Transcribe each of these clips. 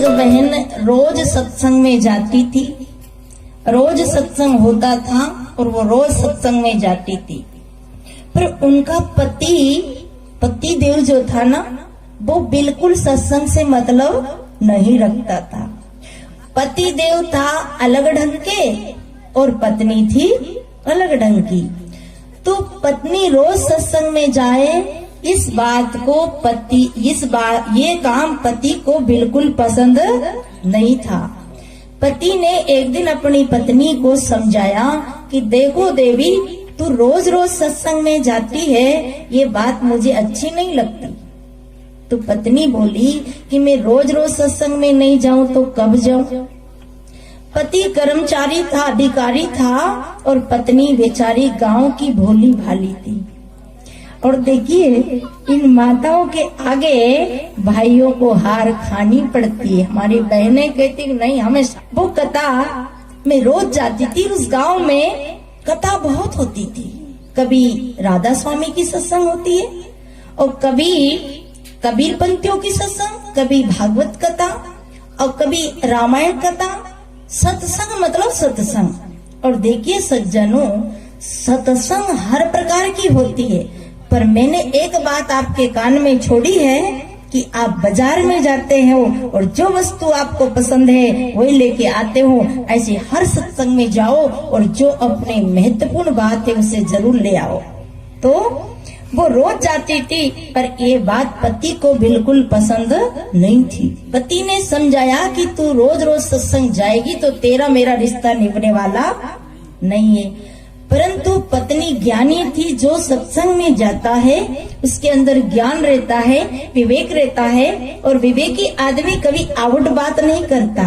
बहन रोज सत्संग में जाती थी, रोज सत्संग होता था और वो रोज सत्संग में जाती थी, पर उनका पति देव जो था ना, वो बिल्कुल सत्संग से मतलब नहीं रखता था। पति देव था अलग ढंग के और पत्नी थी अलग ढंग की। तो पत्नी रोज सत्संग में जाए, इस बात को ये काम पति को बिल्कुल पसंद नहीं था। पति ने एक दिन अपनी पत्नी को समझाया कि देखो देवी, तू रोज रोज सत्संग में जाती है, ये बात मुझे अच्छी नहीं लगती। तो पत्नी बोली कि मैं रोज रोज सत्संग में नहीं जाऊं तो कब जाऊं। पति कर्मचारी था, अधिकारी था, और पत्नी बेचारी गांव की भोली भाली थी। और देखिए, इन माताओं के आगे भाइयों को हार खानी पड़ती है। हमारी बहनें कहती नहीं, हमें वो कथा मैं रोज जाती थी, उस गांव में कथा बहुत होती थी। कभी राधा स्वामी की सत्संग होती है और कभी कबीर पंथियों की सत्संग, कभी भागवत कथा और कभी रामायण कथा। सत्संग मतलब सत्संग। और देखिए सज्जनों, सत्संग हर प्रकार की होती है, पर मैंने एक बात आपके कान में छोड़ी है कि आप बाजार में जाते हो और जो वस्तु आपको पसंद है वही लेके आते हो। ऐसे हर सत्संग में जाओ और जो अपने महत्वपूर्ण बात है उसे जरूर ले आओ। तो वो रोज जाती थी, पर ये बात पति को बिल्कुल पसंद नहीं थी। पति ने समझाया कि तू रोज रोज सत्संग जाएगी तो तेरा मेरा रिश्ता निभने वाला नहीं है। परंतु पत्नी ज्ञानी थी। जो सत्संग में जाता है उसके अंदर ज्ञान रहता है, विवेक रहता है, और विवेकी आदमी कभी आउट बात नहीं करता।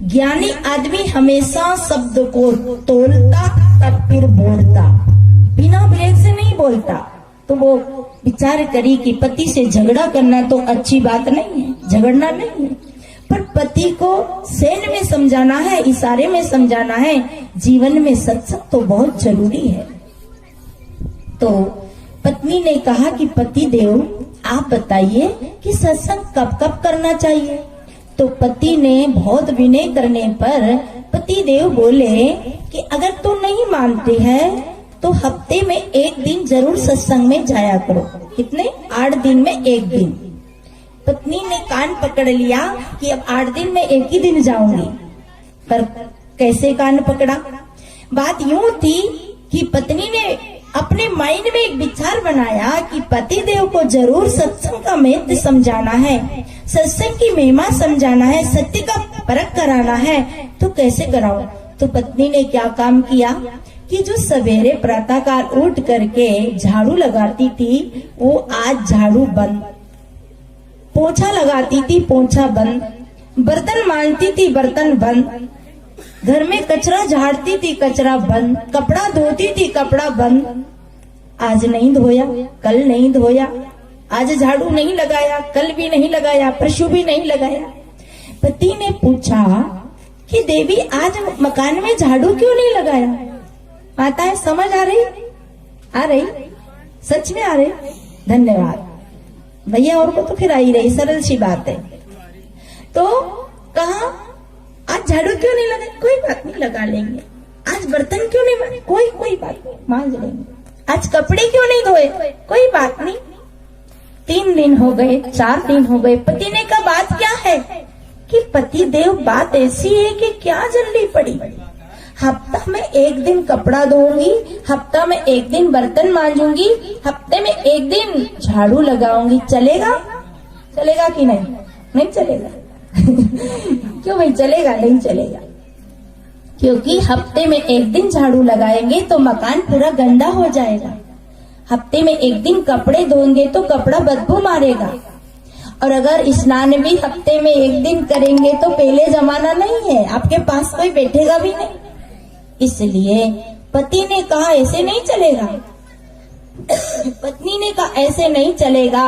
ज्ञानी आदमी हमेशा शब्द को तोलता तब फिर बोलता, बिना ब्रेक से नहीं बोलता। तो वो विचार करी कि पति से झगड़ा करना तो अच्छी बात नहीं है, झगड़ना नहीं है, पर पति को सेन में समझाना है, इशारे में समझाना है। जीवन में सत्संग तो बहुत जरूरी है। तो पत्नी ने कहा कि पति देव, आप बताइए कि सत्संग कब कब करना चाहिए। तो पति ने बहुत विनय करने पर पति देव बोले कि अगर तू नहीं मानती है तो हफ्ते में एक दिन जरूर सत्संग में जाया करो। कितने? 8 दिन में एक दिन। पत्नी ने कान पकड़ लिया कि अब 8 दिन में एक ही दिन जाऊंगी। पर कैसे कान पकड़ा? बात यूं थी कि पत्नी ने अपने माइंड में एक विचार बनाया कि पति देव को जरूर सत्संग का महत्व समझाना है, सत्संग की महिमा समझाना है, सत्य का परख कराना है। तो कैसे कराऊं? तो पत्नी ने क्या काम किया कि जो सवेरे प्रातःकाल उठ करके झाड़ू लगाती थी, वो आज झाड़ू बंद, पोछा लगाती थी, पोछा बंद, बर्तन मांजती थी, बर्तन बंद, घर में कचरा झाड़ती थी, कचरा बंद, कपड़ा धोती थी, कपड़ा बंद। आज नहीं धोया, कल नहीं धोया, आज झाड़ू नहीं लगाया, कल भी नहीं लगाया, परसों भी नहीं लगाया। पति ने पूछा कि देवी, आज मकान में झाड़ू क्यों नहीं लगाया? आता है, समझ आ रही? आ रही? सच में आ रही? धन्यवाद भैया, और को तो फिर आ ही रही, सरल सी बात है। तो कहा आज झाड़ू क्यों नहीं लगा? कोई बात नहीं, लगा लेंगे। आज बर्तन क्यों नहीं मांजे? कोई बात नहीं, मांज लेंगे। आज कपड़े क्यों नहीं धोए? कोई बात नहीं। 3 दिन हो गए, 4 दिन हो गए। पति ने कहा बात क्या है? कि पति देव, बात ऐसी है कि क्या जल्दी पड़ी। हफ्ता में एक दिन कपड़ा धोऊंगी, हफ्ता में एक दिन बर्तन मांजूंगी, हफ्ते में एक दिन झाड़ू लगाऊंगी। चलेगा? चलेगा कि नहीं? नहीं चलेगा। क्यों भाई? चलेगा? नहीं चलेगा, क्योंकि हफ्ते में एक दिन झाड़ू लगाएंगे तो मकान पूरा गंदा हो जाएगा। हफ्ते में एक दिन कपड़े धोएंगे तो कपड़ा बदबू मारेगा। और अगर स्नान भी हफ्ते में एक दिन करेंगे तो पहले जमाना नहीं है, आपके पास कोई बैठेगा भी नहीं। इसलिए पति ने कहा ऐसे नहीं चलेगा। पत्नी ने कहा ऐसे नहीं चलेगा।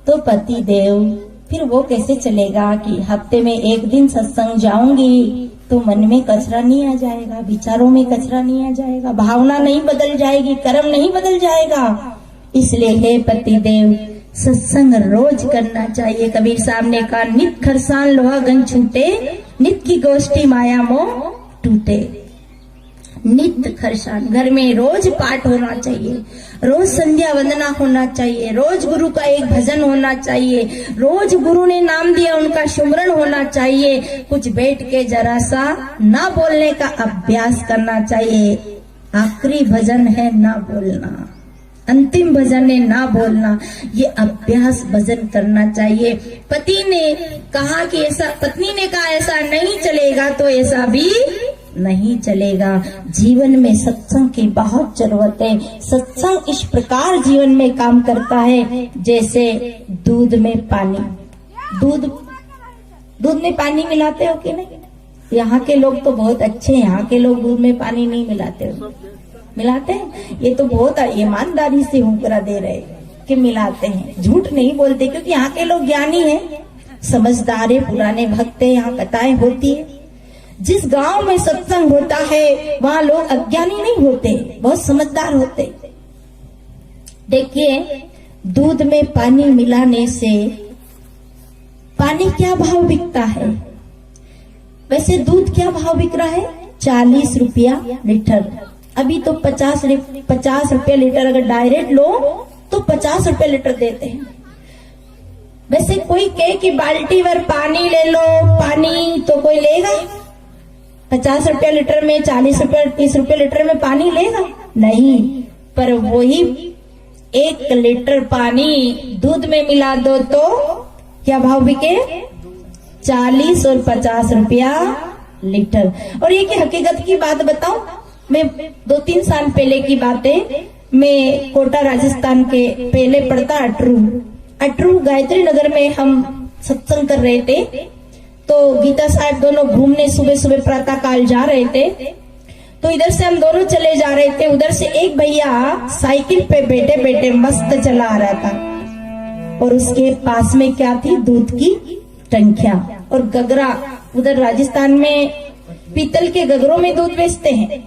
तो पति देव, फिर वो कैसे चलेगा कि हफ्ते में एक दिन सत्संग जाऊंगी तो मन में कचरा नहीं आ जाएगा, विचारों में कचरा नहीं आ जाएगा, भावना नहीं बदल जाएगी, कर्म नहीं बदल जाएगा। इसलिए हे पति देव, सत्संग रोज करना चाहिए। कबीर साहब ने कहा, नित खरसान लोहा गन छूटे, नित की गोष्ठी माया मोह टूटे। नित खरसान, घर में रोज पाठ होना चाहिए, रोज संध्या वंदना होना चाहिए, रोज गुरु का एक भजन होना चाहिए, रोज गुरु ने नाम दिया उनका सुमरण होना चाहिए। कुछ बैठ के जरा सा ना बोलने का अभ्यास करना चाहिए। आखिरी भजन है ना बोलना, अंतिम भजन है ना बोलना, ये अभ्यास भजन करना चाहिए। पति ने कहा कि ऐसा, पत्नी ने कहा ऐसा नहीं चलेगा, तो ऐसा भी नहीं चलेगा। जीवन में सत्संग की बहुत जरूरत है। सत्संग इस प्रकार जीवन में काम करता है जैसे दूध में पानी। दूध में पानी मिलाते हो कि नहीं? यहाँ के लोग तो बहुत अच्छे हैं, यहाँ के लोग दूध में पानी नहीं मिलाते हो। मिलाते हैं? ये तो बहुत ईमानदारी से हुक्रा दे रहे कि मिलाते हैं, झूठ नहीं बोलते, क्योंकि यहाँ के लोग ज्ञानी हैं, समझदार है, पुराने भक्त है, यहाँ कथाएं होती है। जिस गांव में सत्संग होता है वहाँ लोग अज्ञानी नहीं होते, बहुत समझदार होते। देखिए, दूध में पानी मिलाने से पानी क्या भाव बिकता है? वैसे दूध क्या भाव बिक रहा है? 40 रुपया लीटर। अभी तो 50 रुपया लीटर, अगर डायरेक्ट लो तो 50 रुपया लीटर देते हैं। वैसे कोई कहे कि बाल्टी भर पानी ले लो, पानी तो कोई लेगा? 50 रुपया लीटर में 40 रुपया 30 रुपया लीटर में पानी लेगा? नहीं। पर वही 1 लीटर पानी दूध में मिला दो तो क्या भाव बिके? 40 और 50 रुपया लीटर। और ये की हकीकत की बात बताऊं, मैं 2-3 साल पहले की बात है, मैं कोटा राजस्थान के पहले पड़ता अटरू गायत्री नगर में हम सत्संग कर रहे थे। तो गीता साहब दोनों घूमने सुबह सुबह प्रातः काल जा रहे थे। तो इधर से हम दोनों चले जा रहे थे, उधर से एक भैया साइकिल पे बैठे बैठे मस्त चला आ रहा था और उसके पास में क्या थी? दूध की टंकियां और गगरा। उधर राजस्थान में पीतल के गगरों में दूध बेचते हैं।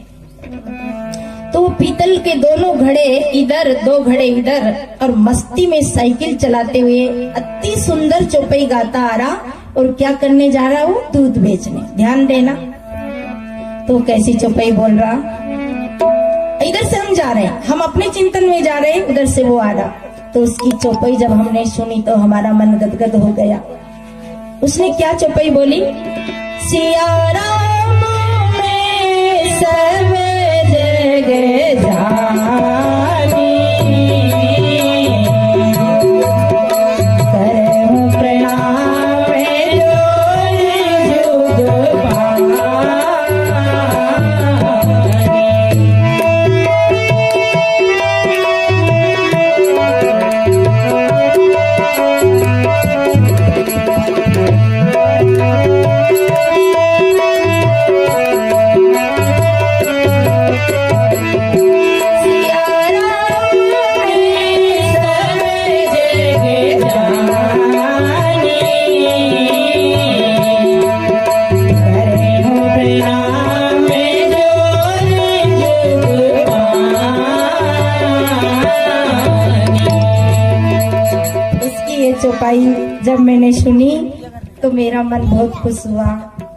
तो पीतल के दोनों घड़े इधर, 2 घड़े इधर, और मस्ती में साइकिल चलाते हुए अति सुंदर चौपाई गाता आ रहा। और क्या करने जा रहा? वो दूध बेचने। ध्यान देना, तो कैसी चौपाई बोल रहा। इधर से हम जा रहे हैं, हम अपने चिंतन में जा रहे हैं, उधर से वो आ रहा। तो उसकी चौपाई जब हमने सुनी तो हमारा मन गदगद हो गया। उसने क्या चौपाई बोली? सिया राम में सब जग जानी, करम प्रणाम जुग पानी। चौपाई जब मैंने सुनी तो मेरा मन बहुत खुश हुआ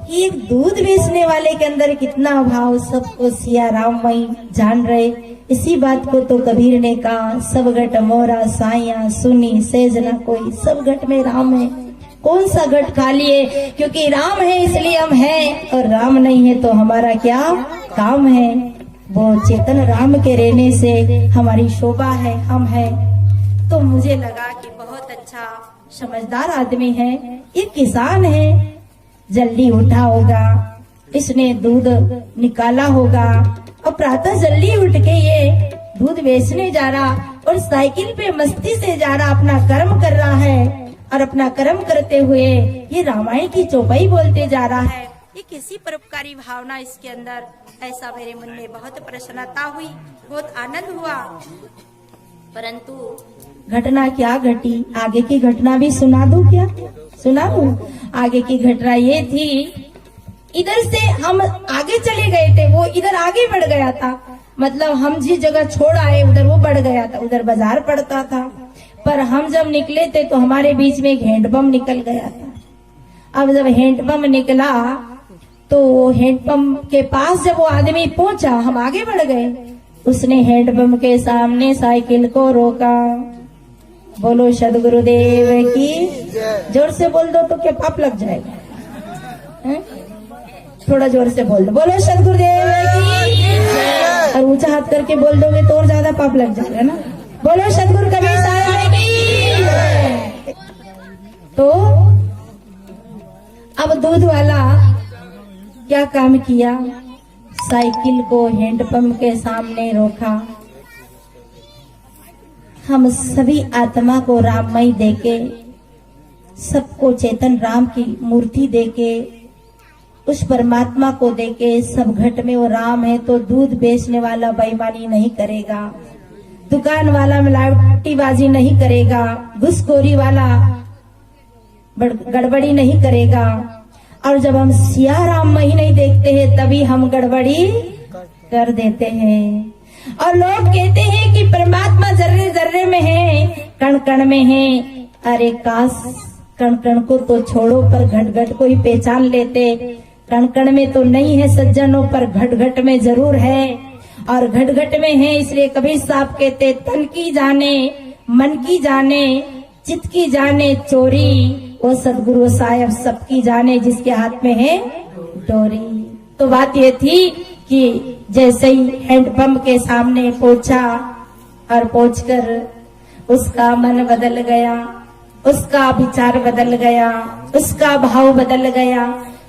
कि एक दूध बेचने वाले के अंदर कितना भाव, सबको सिया राममई जान रहे। इसी बात को तो कबीर ने कहा, सब घट मोरा साइया सुनी सेज न कोई। सब घट में राम है, कौन सा घट खाली है? क्योंकि राम है इसलिए हम हैं, और राम नहीं है तो हमारा क्या काम है? वो चेतन राम के रहने से हमारी शोभा है, हम है। तो मुझे लगा कि बहुत अच्छा समझदार आदमी है, ये किसान है, जल्दी उठा होगा, इसने दूध निकाला होगा और प्रातः जल्दी उठ के ये दूध बेचने जा रहा और साइकिल पे मस्ती से जा रहा, अपना कर्म कर रहा है। और अपना कर्म करते हुए ये रामायण की चौपाई बोलते जा रहा है। ये किसी परोपकारी भावना इसके अंदर, ऐसा मेरे मन में बहुत प्रसन्नता हुई, बहुत आनंद हुआ। परंतु घटना क्या घटी, आगे की घटना भी सुना दूं क्या? सुना दूं? आगे की घटना ये थी, इधर से हम आगे चले गए थे, वो इधर आगे बढ़ गया था। मतलब हम जिस जगह छोड़ आए उधर वो बढ़ गया था, उधर बाजार पड़ता था। पर हम जब निकले थे तो हमारे बीच में एक हैंडपंप निकल गया था। अब जब हैंडपंप निकला तो हैंडपंप के पास जब वो आदमी पहुंचा, हम आगे बढ़ गए। उसने हैंडपंप के सामने साइकिल को रोका। बोलो सदगुरुदेव की। जोर से बोल दो तो क्या पाप लग जाएगा? है? थोड़ा जोर से बोल दो, बोलो सदगुरुदेव की। और ऊंचा हाथ करके बोल दोगे तो और ज्यादा पाप लग जाएगा ना। बोलो सदगुरु कबीर साहब की। तो अब दूध वाला क्या काम किया? साइकिल को हैंडपंप के सामने रोका। हम सभी आत्मा को राममय देके, सबको चेतन राम की मूर्ति देके, उस परमात्मा को देके, सब घट में वो राम है तो दूध बेचने वाला बेईमानी नहीं करेगा, दुकान वाला मिलावटीबाजी नहीं करेगा, घुसखोरी वाला गड़बड़ी नहीं करेगा। और जब हम सिया राम ही नहीं देखते हैं तभी हम गड़बड़ी कर देते हैं। और लोग कहते हैं कि परमात्मा जर्रे जर्रे में है, कण कण में है। अरे काश कण कण को तो छोड़ो, पर घट घट को ही पहचान लेते। कण कण में तो नहीं है सज्जनों, पर घट घट में जरूर है। और घट घट में है इसलिए कबीर साहब कहते, तन की जाने मन की जाने चित्त की जाने चोरी, वो सदगुरु साहब सबकी जाने जिसके हाथ में है डोरी। तो बात ये थी कि जैसे ही हैंडपंप के सामने पहुंचा और पहुंचकर उसका मन बदल गया, उसका विचार बदल गया, उसका भाव बदल गया।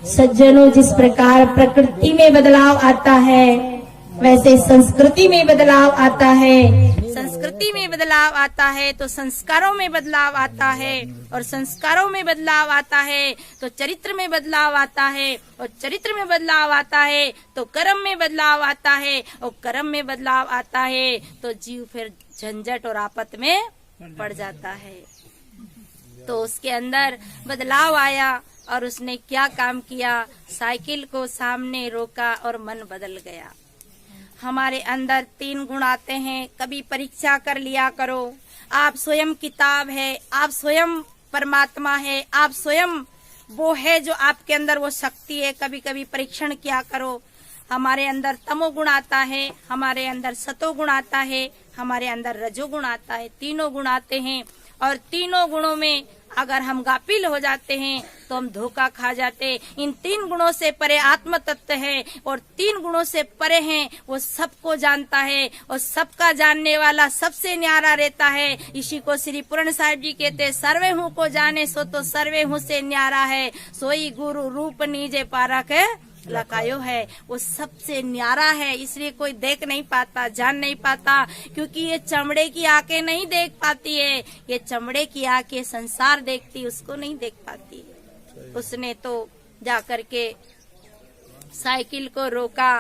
सज्जनों, जिस प्रकार प्रकृति में बदलाव आता है वैसे संस्कृति में बदलाव आता है। संस्कृति में बदलाव आता है तो संस्कारों में बदलाव आता है, और संस्कारों में बदलाव आता है तो चरित्र में बदलाव आता है, और चरित्र में बदलाव आता है तो कर्म में बदलाव आता है, और कर्म में बदलाव आता है तो जीव फिर झंझट और आफत में पड़ जाता है। तो उसके अंदर बदलाव आया और उसने क्या काम किया? साइकिल को सामने रोका और मन बदल गया। हमारे अंदर 3 गुण आते हैं, कभी परीक्षा कर लिया करो। आप स्वयं किताब है, आप स्वयं परमात्मा है, आप स्वयं वो है जो आपके अंदर वो शक्ति है। कभी कभी परीक्षण किया करो। हमारे अंदर तमोगुण आता है, हमारे अंदर सतोगुण आता है, हमारे अंदर रजोगुण आता है। 3 गुण आते हैं, और 3 गुणों में अगर हम गाफिल हो जाते हैं तो हम धोखा खा जाते। इन 3 गुणों से परे आत्म तत्व है, और 3 गुणों से परे हैं वो सबको जानता है, और सबका जानने वाला सबसे न्यारा रहता है। इसी को श्री पूर्ण साहिब जी कहते, सर्वे हूँ को जाने सो तो सर्वे हूँ से न्यारा है, सोई गुरु रूप नीजे पारख लकायो है। वो सबसे न्यारा है, इसलिए कोई देख नहीं पाता, जान नहीं पाता, क्योंकि ये चमड़े की आंखें नहीं देख पाती है। ये चमड़े की आंखें संसार देखती, उसको नहीं देख पाती। उसने तो जाकर के साइकिल को रोका,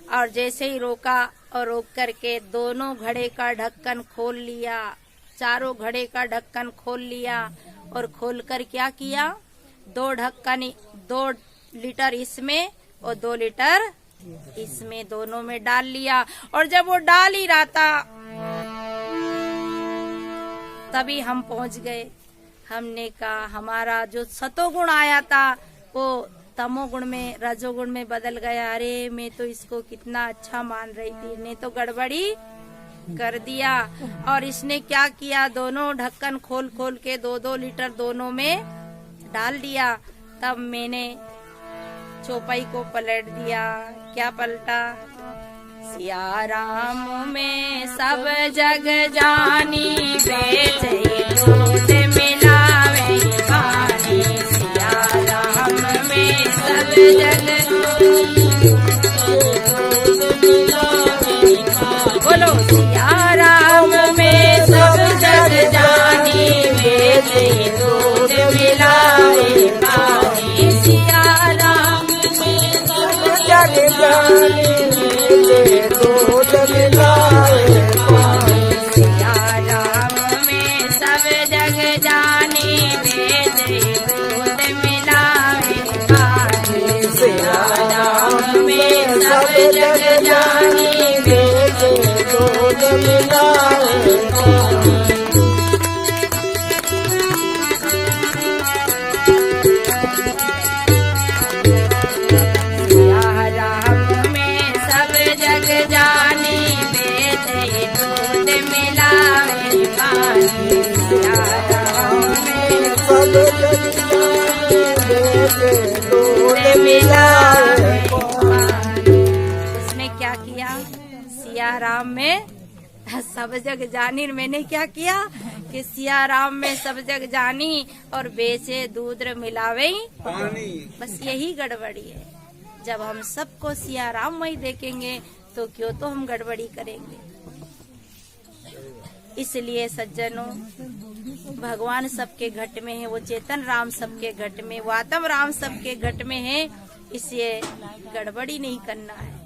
और जैसे ही रोका और रोक करके दोनों घड़े का ढक्कन खोल लिया, चारों घड़े का ढक्कन खोल लिया, और खोलकर क्या किया? 2 ढक्कन, 2 लीटर इसमें और 2 लीटर इसमें, दोनों में डाल लिया। और जब वो डाल ही रहा था तभी हम पहुंच गए। हमने कहा हमारा जो सतोगुण आया था वो तमोगुण में, रजोगुण में बदल गया। अरे मैं तो इसको कितना अच्छा मान रही थी, ने तो गड़बड़ी कर दिया। और इसने क्या किया? दोनों ढक्कन खोल खोल के 2-2 लीटर दोनों में डाल दिया। तब मैंने चौपाई को पलट दिया। क्या पलटा? सिया राम में सब जग जानी, बेचे दूध मिलावे पानी। सिया राम में सब जग, बोलो सिया राम में सब जग जानी, बेचे दूध मिलावे पानी। सिया राम में सब जग जानी, दूध मिलावे पानी। सिया राम में सब जग जानी, बेचे दूध मिलावे पानी। सिया राम में सब जग जानी, बेचे दूध मिलावे पानी। मिलाए पानी, सिया राम में सब जग जाने दूध मिलाए पानी। उसने क्या किया? सिया राम में सब जग जानी, मैंने क्या किया कि सिया राम में सब जग जानी और बेचे दूध मिलावे पानी। बस यही गड़बड़ी है। जब हम सबको सिया राम में ही देखेंगे तो क्यों तो हम गड़बड़ी करेंगे। इसलिए सज्जनों, भगवान सबके घट में है, वो चेतन राम सबके घट में, वो आत्म राम सबके घट में है, इसलिए गड़बड़ी नहीं करना है।